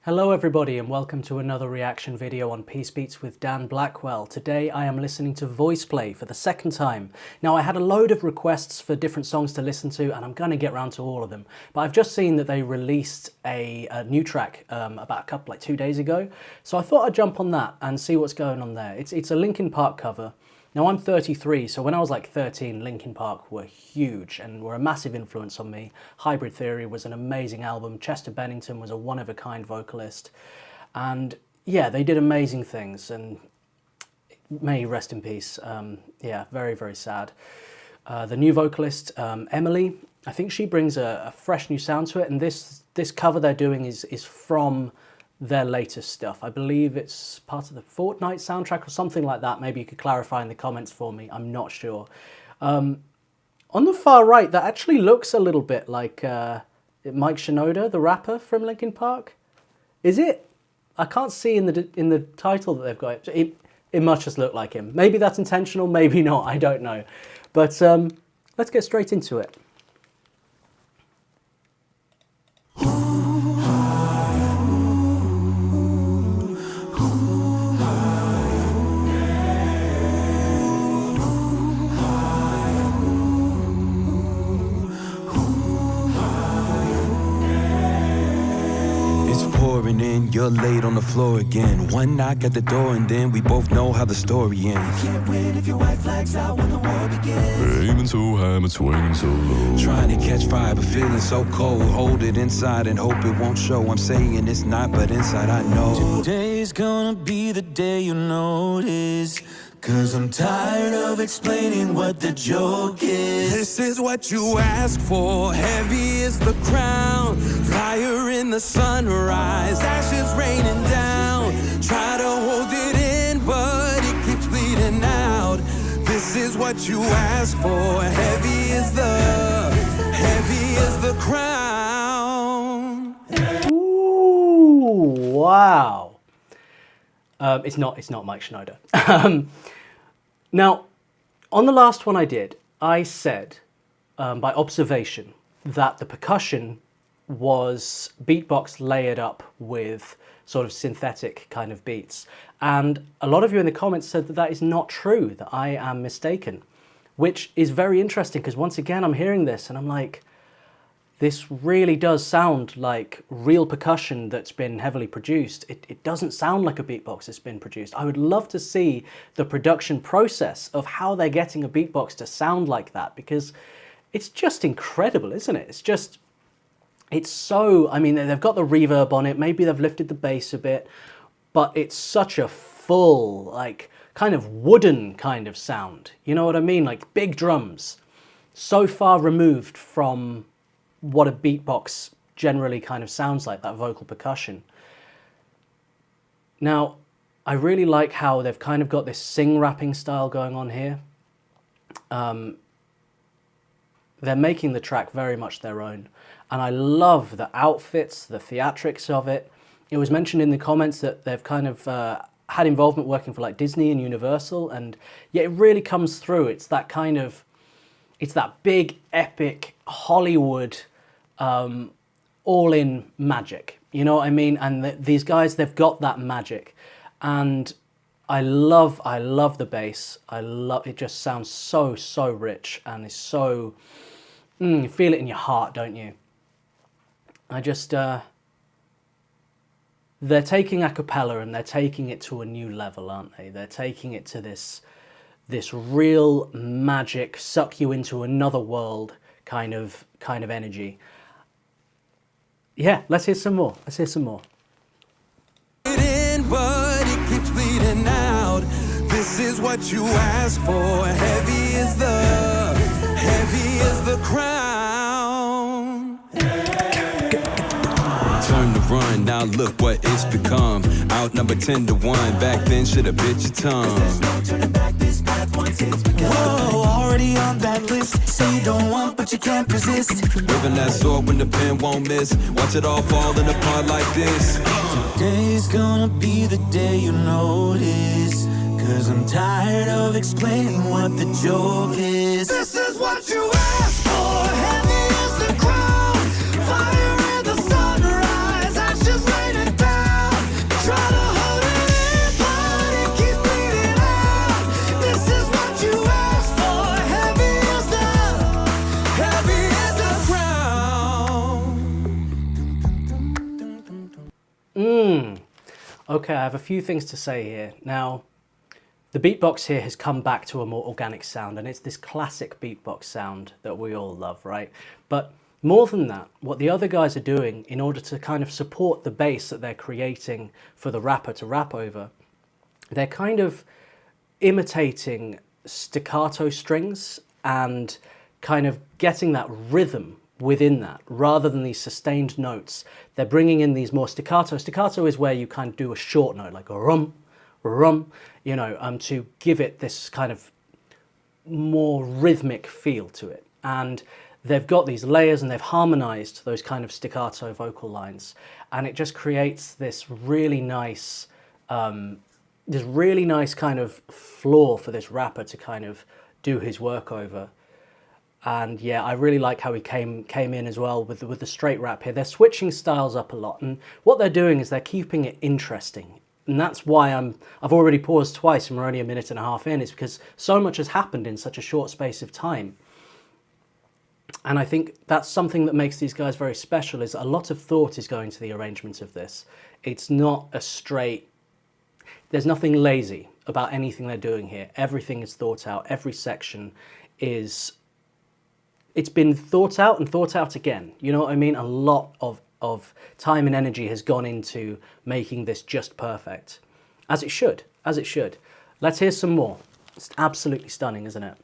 Hello everybody and welcome to another reaction video on Peace Beats with Dan Blackwell. Today I am listening to VoicePlay for the second time. Now I had a load of requests for different songs to listen to and I'm going to get around to all of them. But I've just seen that they released a new track like 2 days ago. So I thought I'd jump on that and see what's going on there. It's a Linkin Park cover. Now I'm 33, so when I was like 13, Linkin Park were huge and were a massive influence on me. Hybrid Theory was an amazing album. Chester Bennington was a one-of-a-kind vocalist. And yeah, they did amazing things and may he rest in peace. Yeah, very, very sad. The new vocalist, Emily, I think she brings a fresh new sound to it, and this cover they're doing is from their latest stuff. I believe it's part of the Fortnite soundtrack or something like that. Maybe you could clarify in the comments for me. I'm not sure. On the far right, that actually looks a little bit like Mike Shinoda, the rapper from Linkin Park. Is it? I can't see in the title that they've got. It must just look like him. Maybe that's intentional, maybe not. I don't know. But let's get straight into it. In, you're late on the floor again. One knock at the door and then we both know how the story ends. You can't win if your white flag's out when the war begins. Aiming so high, but swinging so low. Trying to catch fire, but feeling so cold. Hold it inside and hope it won't show. I'm saying it's not, but inside I know. Today's gonna be the day you notice. 'Cause I'm tired of explaining what the joke is. This is what you ask for. Heavy is the crown. Fire in the sunrise. Ashes raining down. Try to hold it in, but it keeps bleeding out. This is what you ask for. Heavy is the crown. Ooh, wow. It's not Mike Shinoda. Now, on the last one I did, I said by observation that the percussion was beatbox layered up with sort of synthetic kind of beats. And a lot of you in the comments said that that is not true, that I am mistaken, which is very interesting because once again I'm hearing this and I'm like, this really does sound like real percussion that's been heavily produced. It doesn't sound like a beatbox that's been produced. I would love to see the production process of how they're getting a beatbox to sound like that, because it's just incredible, isn't it? It's so, I mean, they've got the reverb on it, maybe they've lifted the bass a bit, but it's such a full, like, kind of wooden kind of sound. You know what I mean? Like big drums, so far removed from what a beatbox generally kind of sounds like, that vocal percussion. Now, I really like how they've kind of got this sing-rapping style going on here. They're making the track very much their own. And I love the outfits, the theatrics of it. It was mentioned in the comments that they've kind of had involvement working for like Disney and Universal, and yeah, it really comes through. It's that kind of, it's that big, epic Hollywood, all-in magic. You know what I mean? And these guys, they've got that magic. And I love the bass. It just sounds so rich and it's so, you feel it in your heart, don't you? I just, they're taking a cappella and they're taking it to a new level, aren't they? They're taking it to this real magic, suck you into another world kind of energy. Yeah, let's hear some more. Let's hear some more. But it keeps bleeding out. This is what you ask for. Heavy is the crown. Turn to run, now look what it's become. Outnumbered 10-1. Back then should've bit your tongue. Whoa, already on that list. Say you don't want, but you can't resist. Waving that sword when the pen won't miss. Watch it all falling apart like this. Today's gonna be the day you notice. 'Cause I'm tired of explaining what the joke is. This is what you asked for. Heavy is the crown. Fire in the sunrise. Ashes raining down. Okay, I have a few things to say here. Now, the beatbox here has come back to a more organic sound, and it's this classic beatbox sound that we all love, right? But more than that, what the other guys are doing in order to kind of support the bass that they're creating for the rapper to rap over, they're kind of imitating staccato strings and kind of getting that rhythm within that rather than these sustained notes. They're bringing in these more staccato. Staccato is where you kind of do a short note like a rum, rum, you know, to give it this kind of more rhythmic feel to it. And they've got these layers and they've harmonized those kind of staccato vocal lines, and it just creates this really nice kind of floor for this rapper to kind of do his work over. And yeah, I really like how he came in as well with the straight rap here. They're switching styles up a lot, and what they're doing is they're keeping it interesting. And that's why I've already paused twice and we're only a minute and a half in, is because so much has happened in such a short space of time. And I think that's something that makes these guys very special, is a lot of thought is going to the arrangement of this. It's not a straight, there's nothing lazy about anything they're doing here. Everything is thought out. Every section is, it's been thought out and thought out again. You know what I mean? A lot of time and energy has gone into making this just perfect. As it should, as it should. Let's hear some more. It's absolutely stunning, isn't it?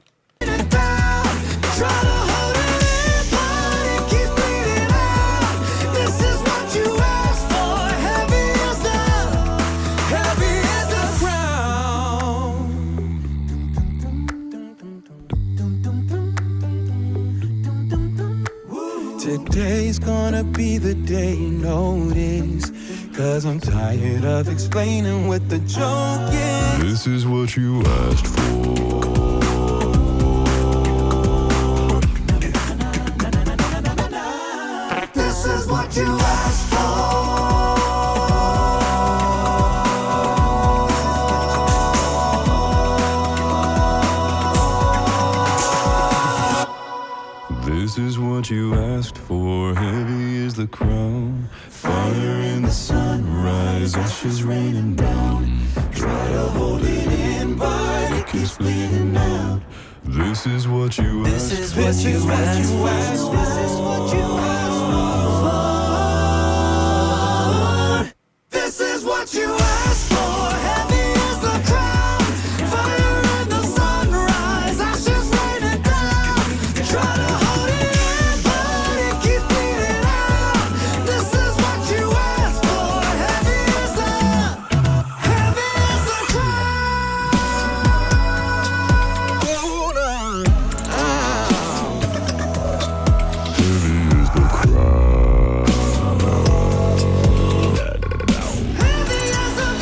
Today's gonna be the day you notice, 'cause I'm tired of explaining what the joke is. This is what you asked for. This is what you asked for. This is what you asked for. Heavy is the crown. Fire in the sunrise. Ashes raining down. Try to hold it in, but it keeps bleeding out. This is what you asked for. This is what you asked for. This is what you asked for. This is what you asked for. Heavy is the crown. Fire in the sunrise. Ashes raining down. Try to hold it in, but it keeps bleeding out. This is what you asked for. Heavy is the crown. Hold on. Heavy is the crown. Heavy is the crown. Heavy is the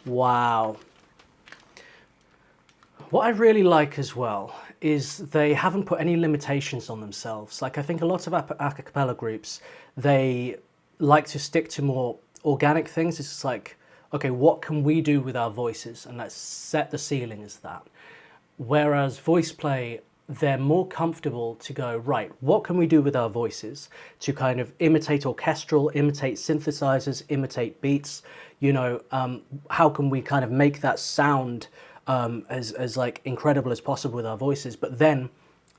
Wow. What I really like as well is they haven't put any limitations on themselves. Like, I think a lot of a cappella groups, they like to stick to more organic things. It's just like, okay, what can we do with our voices? And let's set the ceiling as that. Whereas VoicePlay, they're more comfortable to go, right, what can we do with our voices to kind of imitate orchestral, imitate synthesizers, imitate beats, you know, how can we kind of make that sound as like incredible as possible with our voices? But then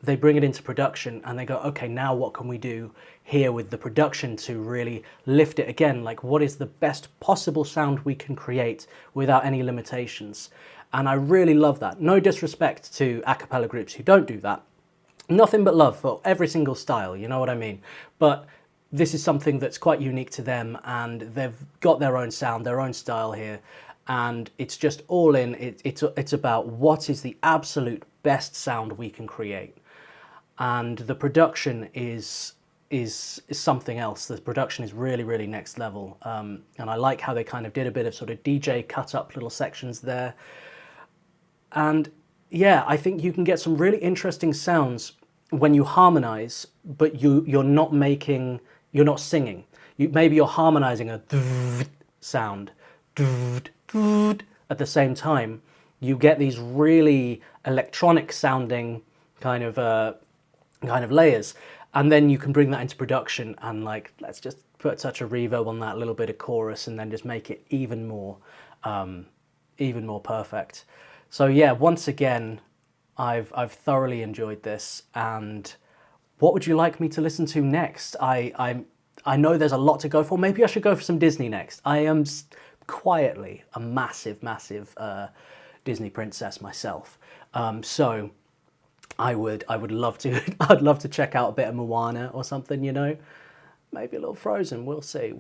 they bring it into production and they go, okay, now what can we do here with the production to really lift it again? Like, what is the best possible sound we can create without any limitations? And I really love that. No disrespect to a cappella groups who don't do that. Nothing but love for every single style, you know what I mean? But this is something that's quite unique to them, and they've got their own sound, their own style here. and it's just all in. It's about what is the absolute best sound we can create, and the production is something else. The production is really next level, and I like how they kind of did a bit of sort of DJ cut up little sections there. And yeah, I think you can get some really interesting sounds when you harmonize, but you're not singing. Maybe you're harmonizing a sound at the same time. You get these really electronic sounding kind of layers, and then you can bring that into production and like, let's just put a touch of reverb on that little bit of chorus and then just make it even more perfect. So yeah, once again, I've thoroughly enjoyed this. And what would you like me to listen to next? I know there's a lot to go for. Maybe I should go for some Disney next. I am quietly a massive Disney princess myself. So I would love to I'd love to check out a bit of Moana or something, you know. Maybe a little Frozen. We'll see.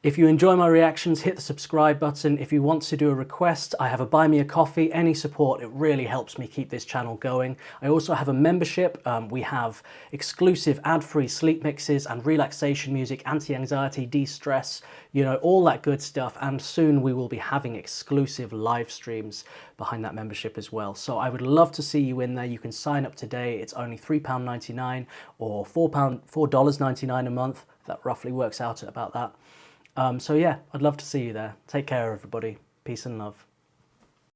If you enjoy my reactions, hit the subscribe button. If you want to do a request, I have a Buy Me a Coffee. Any support, it really helps me keep this channel going. I also have a membership. We have exclusive ad-free sleep mixes and relaxation music, anti-anxiety, de-stress, you know, all that good stuff. And soon we will be having exclusive live streams behind that membership as well. So I would love to see you in there. You can sign up today. It's only £3.99 or $4.99 a month. That roughly works out at about that. So yeah, I'd love to see you there. Take care, everybody. Peace and love.